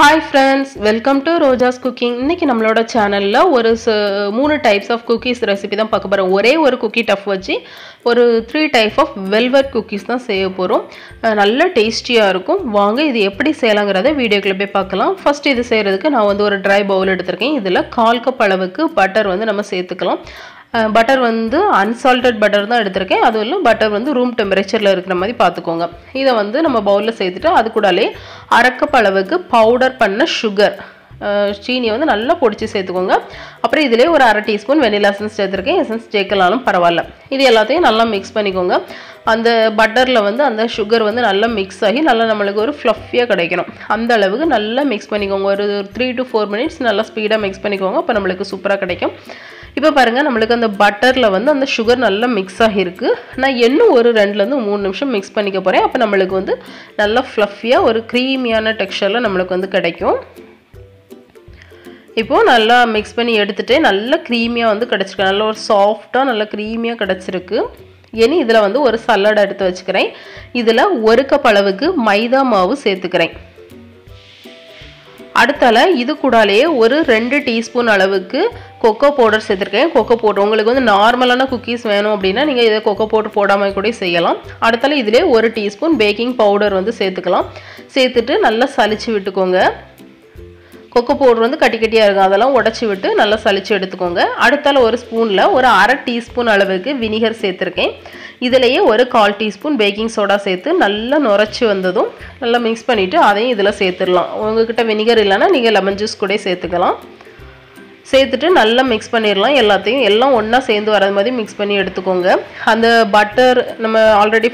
Hi friends, welcome to ROJAS COOKING. இன்னைக்கு நம்மளோட சேனல்ல ஒரு 3 types of cookies recipe தான் பார்க்க போறோம். ஒரே ஒரு cookie tough வச்சு ஒரு 3 type of velvet cookies தான் செய்ய போறோம். நல்ல டேஸ்டியா இருக்கும். வாங்க இது எப்படி செய்யலாம்ங்கறதை வீடியோக்குள்ள போய் பார்க்கலாம். ஃபர்ஸ்ட் இது செய்யிறதுக்கு நான் வந்து ஒரு dry bowl எடுத்துர்க்கேன். இதுல 1/4 கப் அளவுக்கு பட்டர் வந்து நம்ம சேர்த்துக்கலாம். பட்டர் வந்து unsalted butter தான் எடுத்துர்க்கேன். அதுல பட்டர் வந்து room temperatureல இருக்கிற மாதிரி பாத்துக்கோங்க. இத வந்து நம்ம பவுல்ல சேர்த்துட்டு அது கூடவே 1/2 கப் அளவுக்கு பவுடர் பண்ண sugar சீனி வந்து நல்லா பொடிச்சு சேர்த்துக்கோங்க. அப்புறம் இதிலே ஒரு 1/2 டீஸ்பூன் வெனிலா எசன்ஸ் சேர்த்துர்க்கேன். எசன்ஸ் சேர்க்கலாம்னு பரவாயில்லை. இது எல்லாத்தையும் நல்லா மிக்ஸ் பண்ணிக்கோங்க. அந்த பட்டர்ல வந்து அந்த sugar வந்து நல்லா மிக்ஸ் ஆகி நல்லா நமக்கு ஒரு ஃப்ளஃபியா கிடைக்கும். அந்த அளவுக்கு நல்லா மிக்ஸ் பண்ணிக்கோங்க. ஒரு 3 to 4 minutes நல்லா ஸ்பீடா மிக்ஸ் பண்ணிக்கோங்க. அப்ப நமக்கு சூப்பரா கிடைக்கும். இப்போ பாருங்க நமக்கு அந்த பட்டர்ல வந்து அந்த sugar நல்லா மிக்ஸ் ஆகி இருக்கு. நான் இன்னும் ஒரு 2 ல இருந்து 3 நிமிஷம் மிக்ஸ் பண்ணிக்க போறேன். அப்ப நமக்கு வந்து நல்லா ஃப்ளஃபியா ஒரு க்ரீமியான டெக்ஸ்சர்ல நமக்கு வந்து கிடைக்கும். இப்போ நல்லா மிக்ஸ் பண்ணி எடுத்துட்டு நல்ல க்ரீமியா வந்து கிடைச்சிருக்கு. நல்ல ஒரு சாஃப்ட்டா நல்ல க்ரீமியா கிடைச்சிருக்கு. இனி இதுல வந்து ஒரு சலாட் எடுத்து வச்சுக்கிறேன். இதுல 1 கப் அளவுக்கு மைதா மாவு சேர்த்துக்கிறேன். அடுத்தல இது கூடவே ஒரு 2 டீஸ்பூன் அளவுக்கு கோகோ பவுடர் சேர்த்திருக்கேன். கோகோ பவுடர் உங்களுக்கு வந்து நார்மலான குக்கீஸ் வேணும் அப்படினா நீங்க இத கோகோ பவுடர் போடாம கூட செய்யலாம். அடுத்தல இதிலே 1 டீஸ்பூன் பேக்கிங் பவுடர் வந்து சேர்த்துக்கலாம். சேர்த்துட்டு நல்லா சலிச்சு விட்டுக்கோங்க. கோகோ பவுடர் வந்து கட்டி கட்டியா இருக்கும். அதெல்லாம் உடைச்சு விட்டு நல்லா சலிச்சு எடுத்துக்கோங்க. அடுத்தல ஒரு ஸ்பூன்ல ஒரு 1/2 டீஸ்பூன் அளவுக்கு வினிகர் சேர்த்திருக்கேன். இதிலேயே ஒரு 1/4 டீஸ்பூன் பேக்கிங் சோடா சேர்த்து நல்லா நுரைச்சு வந்ததும் நல்லா மிக்ஸ் பண்ணிட்டு அதையும் இதல சேர்த்துறலாம். உங்ககிட்ட வினிகர் இல்லனா நீங்க லெமன் ஜூஸ் கூட சேர்த்துக்கலாம். சேர்த்துட்டு நல்லா மிக்ஸ் பண்ணிரலாம். எல்லாத்தையும் எல்லாம் ஒண்ணா சேர்ந்து வரது மாதிரி மிக்ஸ் பண்ணி எடுத்துக்கோங்க. அந்த பட்டர் நம்ம ஆல்ரெடி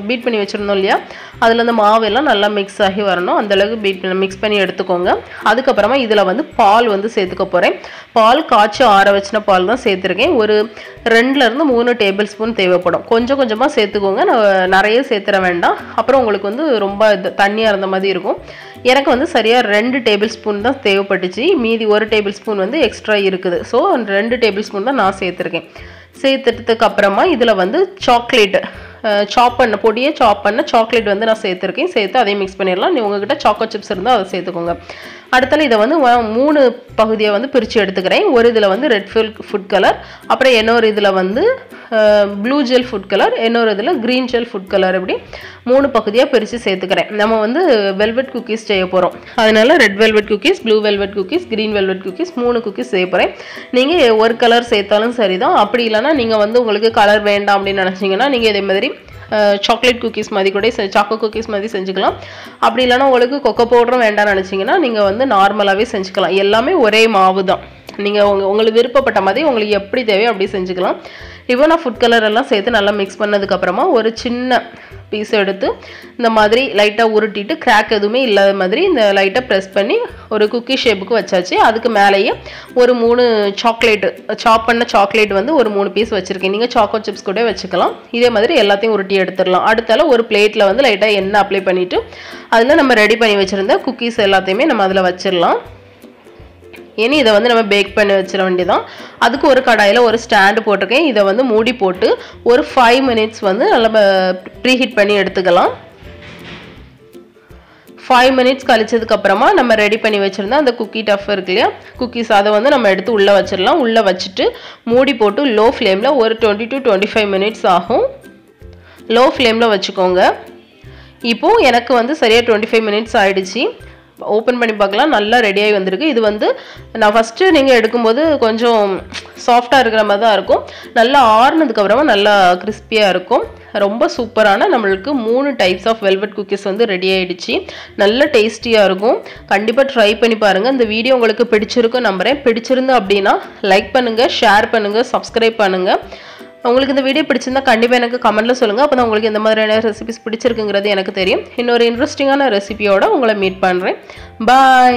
பீட் பண்ணி வச்சிருந்தோம் இல்லையா? அதுல அந்த மாவு எல்லாம் நல்லா மிக்ஸ் ஆகி வரணும். அந்த அளவுக்கு மிக்ஸ் பண்ணி எடுத்துக்கோங்க. அதுக்கு அப்புறமா இதுல வந்து பால் வந்து சேர்த்துக்க போறேன். பால் காய்ச்சி ஆற வச்சின பால் தான் சேர்த்திருக்கேன். ஒரு 2 ல இருந்து 3 டேபிள்ஸ்பூன் தேவைப்படும். கொஞ்சம் கொஞ்சமா சேர்த்துக்கோங்க. நிறைய சேர்த்தற வேண்டாம். அப்புறம் உங்களுக்கு வந்து ரொம்ப தண்ணியா இருந்த மாதிரி இருக்கும். எனக்கு வந்து சரியா 2 டேபிள்ஸ்பூன் தான் தேவைப்பட்டுச்சு. மீதி 1 டேபிள்ஸ்பூன் வந்து எக்ஸ்ட்ரா இருக்குது. சோ 2 டேபிள்ஸ்பூன் தான் நான் சேர்த்திருக்கேன். சேர்த்துட்டதுக்கு அப்புறமா இதுல வந்து சாக்லேட் சாப் பண்ண பொடியை சாப் பண்ண சாக்லேட் வந்து நான் சேர்த்திருக்கேன். சேர்த்து அதை மிக்ஸ் பண்ணிரலாம். நீ உங்ககிட்ட சாக்கோ சிப்ஸ் இருந்தா அதை சேர்த்துக்கோங்க. அடுத்தல இத வந்து 3 பகுதியா வந்து பிரிச்சு எடுத்துக்கிறேன். ஒரு இதுல வந்து ரெட் ஃபுட் கலர், அப்புறம் இன்னொரு இதுல வந்து ப்ளூ ஜெல் ஃபுட் கலர், இன்னொரு இதுல கிரீன் ஜெல் ஃபுட் கலர் இப்படி 3 பகுதியா பிரிச்சு சேர்த்துக்கிறேன். நம்ம வந்து வெல்வெட் குக்கீஸ் செய்ய போறோம். அதனால red velvet cookies, blue velvet cookies, green velvet cookies 3 cookies செய்ய போறேன். நீங்க ஒரு கலர் சேர்த்தாலும் சரிதான். அப்படி இல்லனா நீங்க வந்து உங்களுக்கு கலர் வேண்டாம் அப்படி நினைச்சீங்கன்னா நீங்க இதே மாதிரி சாக்லேட் குக்கீஸ் மாதிரி கூட சாக்கோ குக்கீஸ் மாதிரி செஞ்சுக்கலாம். அப்படி இல்லனா உங்களுக்கு கோகோ பவுடர் வேண்டாம் நினைச்சீங்கன்னா நீங்க வந்து நார்மலாவே செஞ்சுக்கலாம். எல்லாமே ஒரே மாவு தான். நீங்க உங்களுக்கு விருப்பப்பட்ட மாதிரி உங்களுக்கு எப்படி தேவையோ அப்படி செஞ்சுக்கலாம். இப்போ நான் ஃபுட் கலர் எல்லாம் சேர்த்து நல்லா மிக்ஸ் பண்ணதுக்கு அப்புறமா ஒரு சின்ன பீஸ் எடுத்து இந்த மாதிரி லைட்டா உருட்டிட்டு கிராக் எதுவுமே இல்லாத மாதிரி இந்த லைட்டா பிரஸ் பண்ணி ஒரு குக்கி ஷேப்புக்கு வச்சாச்சு. அதுக்கு மேலேயே ஒரு 3 சாக்லேட் சாப் பண்ண சாக்லேட் வந்து ஒரு 3 பீஸ் வச்சிருக்கேன். நீங்க சாக்கோ சிப்ஸ் கூட வச்சுக்கலாம். இதே மாதிரி எல்லாத்தையும் உருட்டி எடுத்துடலாம். அடுத்தால ஒரு பிளேட்ல வந்து லைட்டா எண்ணெய் அப்ளை பண்ணிட்டு அதுல நம்ம ரெடி பண்ணி வச்சிருந்த குக்கீஸ் எல்லாத்தையுமே நம்ம அதுல வச்சிரலாம். இனி இத வந்து நம்ம பேக் பண்ணி வச்சிர வேண்டியதான். அதுக்கு ஒரு கடாயில ஒரு ஸ்டாண்ட் போட்டுருக்கேன். இத வந்து மூடி போட்டு ஒரு 5 minutes வந்து நல்லா ப்ரீஹீட் பண்ணி எடுத்துக்கலாம். 5 minutes கழிச்சதுக்கு அப்புறமா நம்ம ரெடி பண்ணி வச்சிருந்த அந்த குக்கி டஃப் இருக்கு இல்லையா? குக்கீஸ் அத வந்து நம்ம எடுத்து உள்ள வச்சிரலாம். உள்ள வச்சிட்டு மூடி போட்டு லோ ஃப்ளேம்ல ஒரு 20 to 25 minutes ஆகும். லோ ஃப்ளேம்ல வச்சுக்கோங்க. இப்போ எனக்கு வந்து சரியா 25 minutes ஆயிடுச்சு. ஓபன் பண்ணி பார்க்கலாம். நல்லா ரெடி ஆகி வந்திருக்கு. இது வந்து நான் ஃபர்ஸ்ட் நீங்க எடுக்கும்போது கொஞ்சம் சாஃப்ட்டா இருக்கிற மாதிரி தான் இருக்கும். நல்லா ஆறுனதுக்கு அப்புறமா நல்லா கிறிஸ்பியா இருக்கும். ரொம்ப சூப்பரான நமக்கு 3 டைப்ஸ் ஆஃப் வெல்வெட் குக்கீஸ் வந்து ரெடி ஆயிடுச்சு. நல்ல டேஸ்டியா இருக்கும். கண்டிப்பா ட்ரை பண்ணி பாருங்க. இந்த வீடியோ உங்களுக்கு பிடிச்சிருக்கும் நம்புறேன். பிடிச்சிருந்தா அப்படினா லைக் பண்ணுங்க, ஷேர் பண்ணுங்க, சப்ஸ்கிரைப் பண்ணுங்க. உங்களுக்கு இந்த வீடியோ பிடிச்சிருந்தா கண்டிப்பா எனக்கு கமெண்ட்ல சொல்லுங்க. அப்பதான் உங்களுக்கு இந்த மாதிரியான ரெசிபீஸ் பிடிச்சிருக்குங்கிறது எனக்கு தெரியும். இன்னொரு இன்ட்ரஸ்டிங்கான ரெசிபியோட உங்களை மீட் பண்றேன். பை.